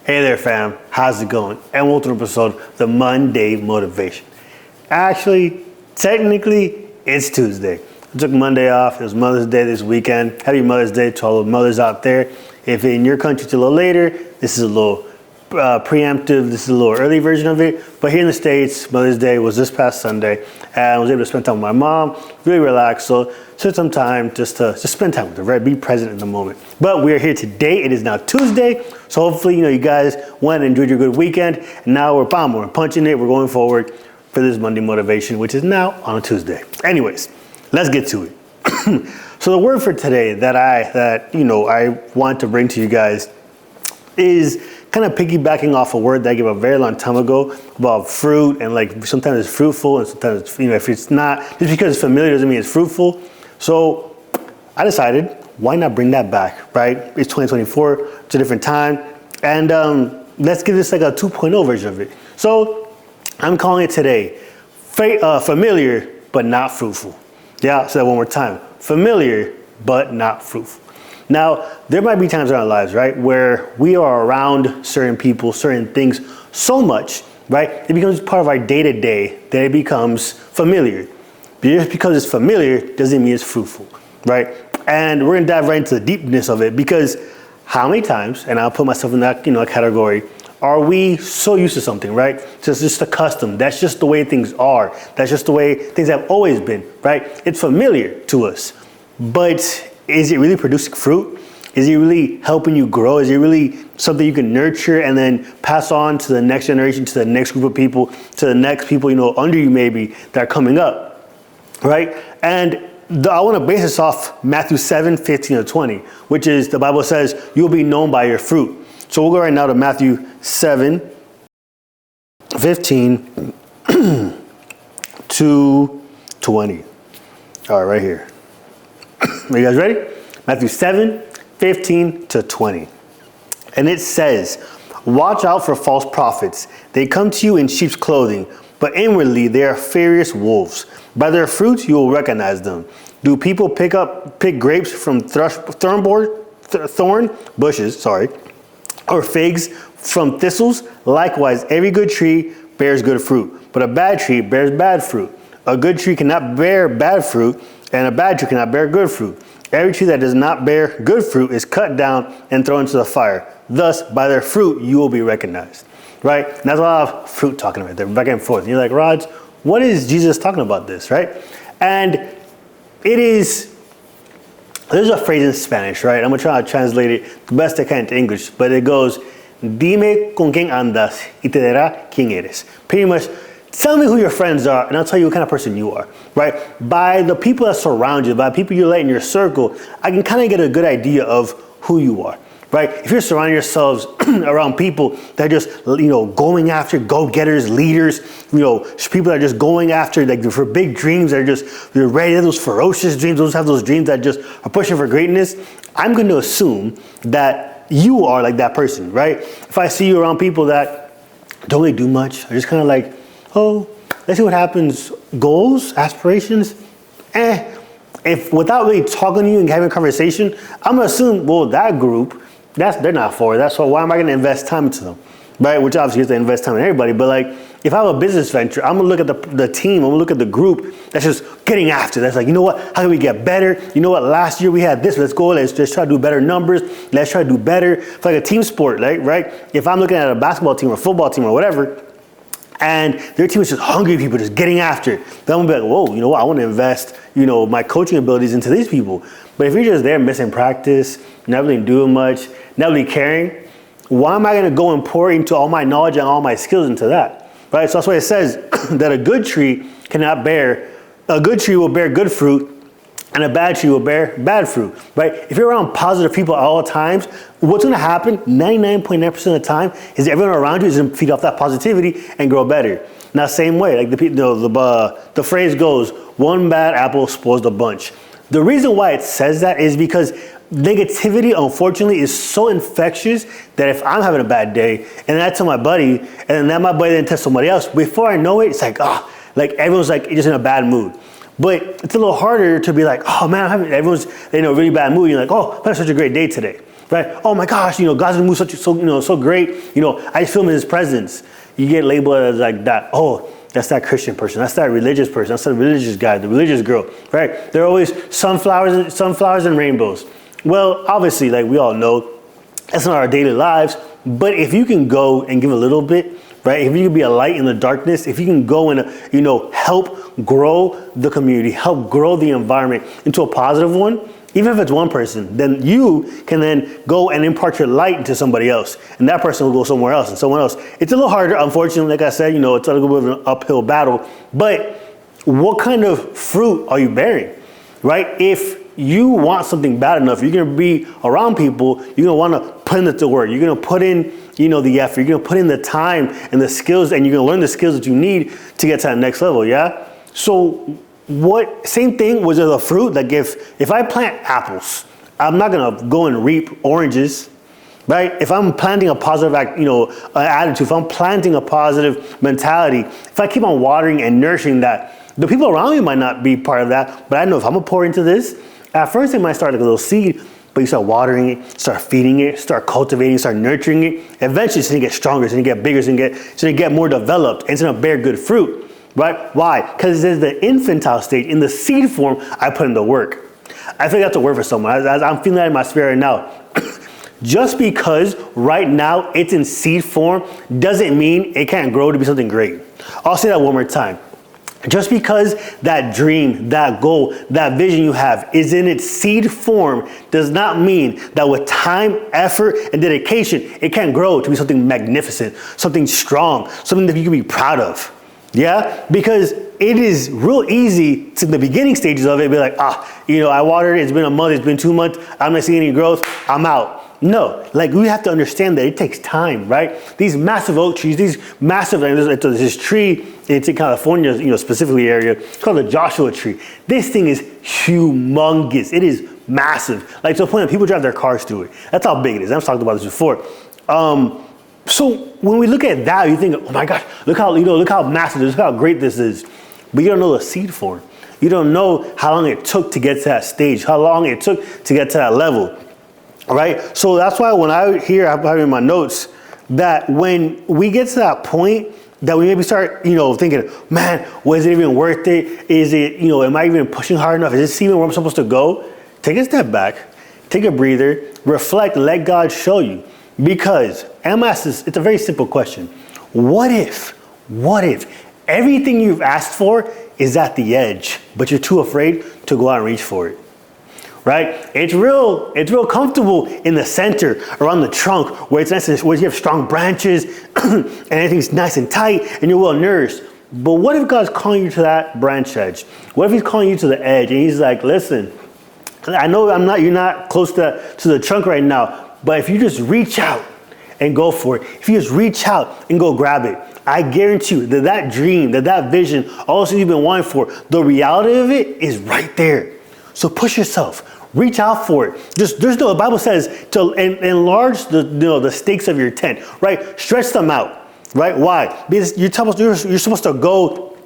Hey there, fam. How's it going? And welcome to an episode of the Monday Motivation. Actually, technically, it's Tuesday. I took Monday off. It was Mother's Day this weekend. Happy Mother's Day to all the mothers out there. If in your country it's a little later, this is a little preemptive. This is a little early version of it. But here in the States, Mother's Day was this past Sunday. And I was able to spend time with my mom, really relax. So took some time just to spend time with her, right? Be present in the moment. But we are here today. It is now Tuesday. So hopefully, you guys went and enjoyed your good weekend. And now we're punching it. We're going forward for this Monday motivation, which is now on a Tuesday. Anyways, let's get to it. So the word for today that I want to bring to you guys is kind of piggybacking off a word that I gave a very long time ago about fruit, and like sometimes it's fruitful and sometimes it's, if it's not, just because it's familiar doesn't mean it's fruitful. So I decided, why not bring that back, right? It's 2024, it's a different time, and let's give this like a 2.0 version of it. So I'm calling it today, familiar but not fruitful. Yeah, I'll say that one more time. Familiar but not fruitful. Now, there might be times in our lives, right, where we are around certain people, certain things so much, right, it becomes part of our day-to-day that it becomes familiar. But just because it's familiar doesn't mean it's fruitful, right? And we're gonna dive right into the deepness of it, because how many times, and I'll put myself in that category, are we so used to something, right? So it's just accustomed. That's just the way things are. That's just the way things have always been, right? It's familiar to us, but is it really producing fruit? Is it really helping you grow? Is it really something you can nurture and then pass on to the next generation, to the next group of people, to the next people, under you maybe that are coming up, right? And I want to base this off Matthew 7:15-20, which is, the Bible says, you'll be known by your fruit. So we'll go right now to Matthew 7:15-20. All right, right here. Are you guys ready? Matthew 7:15-20. And it says, watch out for false prophets. They come to you in sheep's clothing, but inwardly they are furious wolves. By their fruits you will recognize them. Do people pick grapes from thorn bushes, or figs from thistles? Likewise, every good tree bears good fruit, but a bad tree bears bad fruit. A good tree cannot bear bad fruit, and a bad tree cannot bear good fruit. Every tree that does not bear good fruit is cut down and thrown into the fire. Thus, by their fruit, you will be recognized. Right? And that's a lot of fruit talking about there, back and forth. And you're like, Raj, what is Jesus talking about this, right? And there's a phrase in Spanish, right? I'm going to try to translate it the best I can into English, but it goes, dime con quién andas y te dirá quién eres. Pretty much, tell me who your friends are, and I'll tell you what kind of person you are, right? By the people that surround you, by the people you let in your circle, I can kind of get a good idea of who you are, right? If you're surrounding yourselves around people that are just, going after go-getters, leaders, people that are just going after, like, for big dreams, that are just, they're ready to have those ferocious dreams, those have those dreams that just are pushing for greatness, I'm going to assume that you are like that person, right? If I see you around people that don't really do much, are just kind of like, oh, let's see what happens. Goals, aspirations, If without really talking to you and having a conversation, I'm gonna assume, well, that group, they're not for it. That's why am I gonna invest time into them, right? Which obviously is to invest time in everybody. But like, if I have a business venture, I'm gonna look at the team. I'm gonna look at the group that's just getting after. That's like, you know what? How can we get better? You know what? Last year we had this. Let's go. Let's just try to do better numbers. Let's try to do better. It's like a team sport, right? If I'm looking at a basketball team or a football team or whatever, and their team is just hungry people, just getting after it, then I'm gonna be like, whoa, you know what? I want to invest, my coaching abilities into these people. But if you're just there missing practice, not really doing much, not really caring, why am I gonna go and pour into all my knowledge and all my skills into that, right? So that's why it says that a good tree will bear good fruit, and a bad tree will bear bad fruit, right? If you're around positive people at all times, what's gonna happen 99.9% of the time is everyone around you is gonna feed off that positivity and grow better. Now, same way, like the phrase goes, one bad apple spoils the bunch. The reason why it says that is because negativity, unfortunately, is so infectious that if I'm having a bad day and I tell my buddy, and then my buddy then tells somebody else, before I know it, it's like, everyone's like just in a bad mood. But it's a little harder to be like, oh man, everyone's in a really bad mood. You're like, oh, I had such a great day today. right? Oh my gosh, God's gonna move so great. I just feel him in his presence. You get labeled as like that. Oh, that's that Christian person. That's that religious person. That's that religious guy, the religious girl, right? There are always sunflowers and rainbows. Well, obviously, like we all know, that's not our daily lives. But if you can go and give a little bit, right? If you can be a light in the darkness, if you can go and help grow the community, help grow the environment into a positive one, even if it's one person, then you can then go and impart your light into somebody else, and that person will go somewhere else and someone else. It's a little harder, unfortunately. Like I said, it's a little bit of an uphill battle. But what kind of fruit are you bearing, right? If you want something bad enough, you're gonna be around people. You're gonna want to put in the work. You're gonna put in, the effort. You're gonna put in the time and the skills, and you're gonna learn the skills that you need to get to that next level. Yeah. So same thing with the fruit. Like if I plant apples, I'm not gonna go and reap oranges, right? If I'm planting a positive attitude, if I'm planting a positive mentality, if I keep on watering and nurturing that, the people around me might not be part of that, but I know if I'm gonna pour into this, at first it might start like a little seed, but you start watering it, start feeding it, start cultivating, start nurturing it. Eventually it's gonna get stronger, it's gonna get bigger, it's gonna get more developed, and it's gonna bear good fruit, right? Why? Because it's the infantile stage. In the seed form, I put in the work. I think that's a word for someone. I'm feeling that in my spirit right now. Just because right now it's in seed form doesn't mean it can't grow to be something great. I'll say that one more time. Just because that dream, that goal, that vision you have is in its seed form does not mean that with time, effort, and dedication, it can grow to be something magnificent, something strong, something that you can be proud of. Yeah? Because it is real easy to the beginning stages of it be like, I watered it, it's been a month, it's been 2 months, I'm not seeing any growth, I'm out. No, like we have to understand that it takes time, right? These massive oak trees, there's this tree, it's in California, specifically area, it's called the Joshua tree. This thing is humongous. It is massive. Like to the point that people drive their cars through it. That's how big it is. I've talked about this before. So when we look at that, you think, oh my gosh, look how massive, look how great this is. But you don't know the seed form. You don't know how long it took to get to that stage, how long it took to get to that level. All right. So that's why when I have in my notes that when we get to that point that we maybe start, thinking, man, was it even worth it? Is it, am I even pushing hard enough? Is this even where I'm supposed to go? Take a step back, take a breather, reflect, let God show you. Because it's a very simple question. What if everything you've asked for is at the edge, but you're too afraid to go out and reach for it? Right? It's real comfortable in the center, around the trunk, where it's nice, where you have strong branches and everything's nice and tight and you're well nourished. But what if God's calling you to that branch edge? What if he's calling you to the edge and he's like, listen, I know you're not close to the trunk right now, but if you just reach out and go for it, if you just reach out and go grab it, I guarantee you that dream, that vision, all those things you've been wanting for, the reality of it is right there. So push yourself. Reach out for it. The Bible says to enlarge the stakes of your tent, right? Stretch them out, right? Why? Because you're supposed to go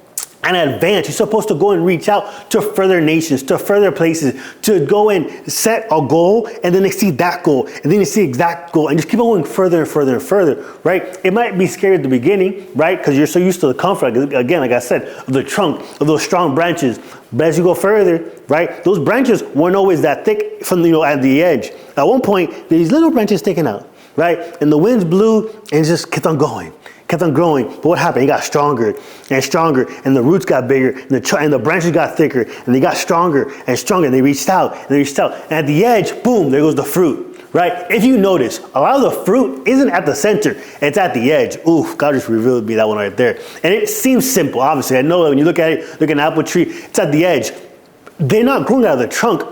and advance. You're supposed to go and reach out to further nations, to further places, to go and set a goal and then exceed that goal and then exceed that goal and just keep on going further and further and further, right? It might be scary at the beginning, right? Because you're so used to the comfort, again, like I said, of the trunk, of those strong branches. But as you go further, right, those branches weren't always that thick from, at the edge. At one point, these little branches sticking out, right? And the winds blew and it just kept on going. Kept on growing, but what happened? It got stronger and stronger, and the roots got bigger, and the branches got thicker, and they got stronger and stronger, and they reached out, and at the edge, boom, there goes the fruit, right? If you notice, a lot of the fruit isn't at the center, it's at the edge. Oof, God just revealed me that one right there. And it seems simple, obviously. I know that when you look at it, look at an apple tree, it's at the edge. They're not growing out of the trunk.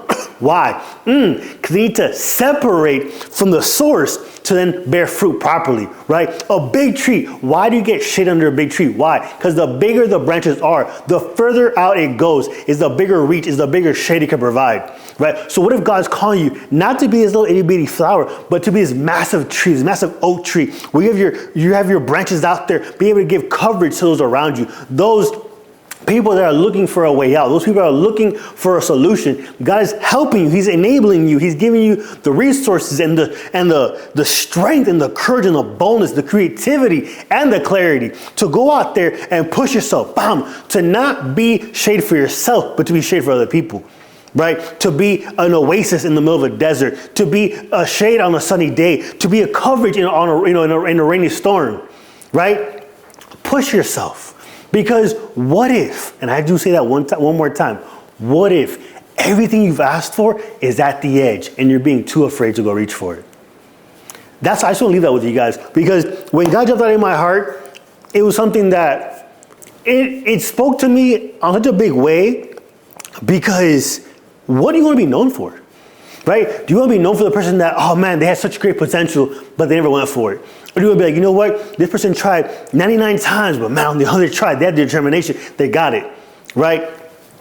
Why? Because they need to separate from the source to then bear fruit properly, right? A big tree. Why do you get shade under a big tree? Why? Because the bigger the branches are, the further out it goes, is the bigger reach, is the bigger shade it can provide, right? So what if God's calling you not to be this little itty bitty flower, but to be this massive tree, this massive oak tree, where you have your branches out there, be able to give coverage to those around you, those people that are looking for a way out, those people that are looking for a solution. God is helping you. He's enabling you. He's giving you the resources and the strength and the courage and the boldness, the creativity and the clarity to go out there and push yourself. Bam! To not be shade for yourself, but to be shade for other people. Right? To be an oasis in the middle of a desert, to be a shade on a sunny day, to be a coverage in a rainy storm, right? Push yourself, because what if, and I do say that one more time, what if everything you've asked for is at the edge and you're being too afraid to go reach for it? I just want to leave that with you guys, because when God dropped that in my heart, it was something that it spoke to me on such a big way, because what do you want to be known for, right? Do you want to be known for the person that, oh man, they had such great potential, but they never went for it? Or do you want to be like, you know what? This person tried 99 times, but man, on the other tried, they had the determination, they got it, right?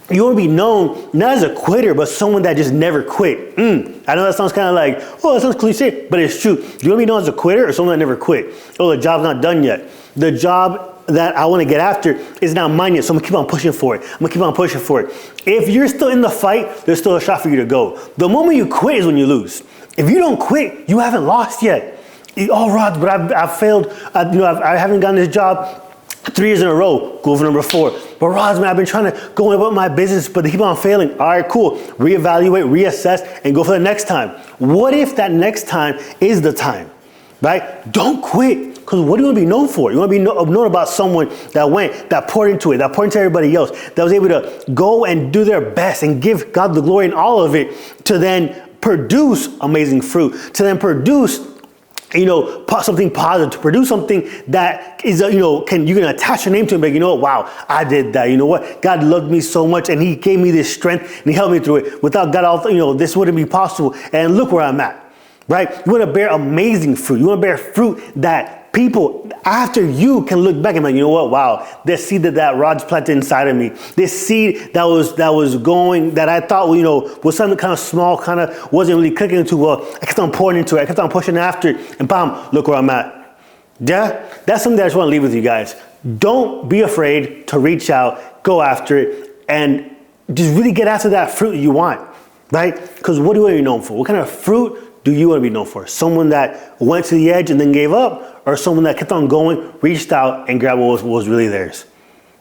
You want to be known not as a quitter, but someone that just never quit. I know that sounds kind of like, oh, that sounds cliche, but it's true. Do you want to be known as a quitter or someone that never quit? Oh, the job's not done yet. The job that I want to get after is not mine yet, so I'm going to keep on pushing for it. I'm going to keep on pushing for it. If you're still in the fight, there's still a shot for you to go. The moment you quit is when you lose. If you don't quit, you haven't lost yet. Oh, Rod, but I've failed. I haven't gotten this job 3 years in a row. Go for number 4. But Roz, man, I've been trying to go about my business, but they keep on failing. All right, cool. Reevaluate, reassess, and go for the next time. What if that next time is the time, right? Don't quit. Because what do you want to be known for? You want to be known about someone that poured into it, that poured into everybody else, that was able to go and do their best and give God the glory in all of it, to then produce amazing fruit, to then produce, something positive, to produce something that is, you can attach your name to it, but wow, I did that. You know what? God loved me so much, and He gave me this strength, and He helped me through it. Without God, this wouldn't be possible. And look where I'm at, right? You want to bear amazing fruit. You want to bear fruit that people after you can look back and be like, you know what? Wow, this seed that Rod's planted inside of me, this seed that was going, that I thought, was something kind of small, kind of wasn't really clicking into. Well, I kept on pouring into it. I kept on pushing after it, and bam, look where I'm at. Yeah, that's something that I just want to leave with you guys. Don't be afraid to reach out, go after it, and just really get after that fruit you want, right? Because what do you want to be known for? What kind of fruit do you want to be known for? Someone that went to the edge and then gave up, or someone that kept on going, reached out, and grabbed what was really theirs?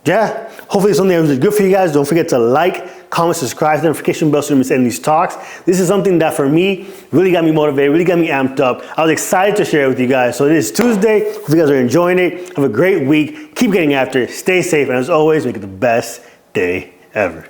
Yeah, hopefully it's something that was good for you guys. Don't forget to like, comment, subscribe, notification bell so you don't miss any of these talks. This is something that for me really got me motivated, really got me amped up. I was excited to share it with you guys. So it is Tuesday. Hope you guys are enjoying it. Have a great week. Keep getting after it. Stay safe. And as always, make it the best day ever.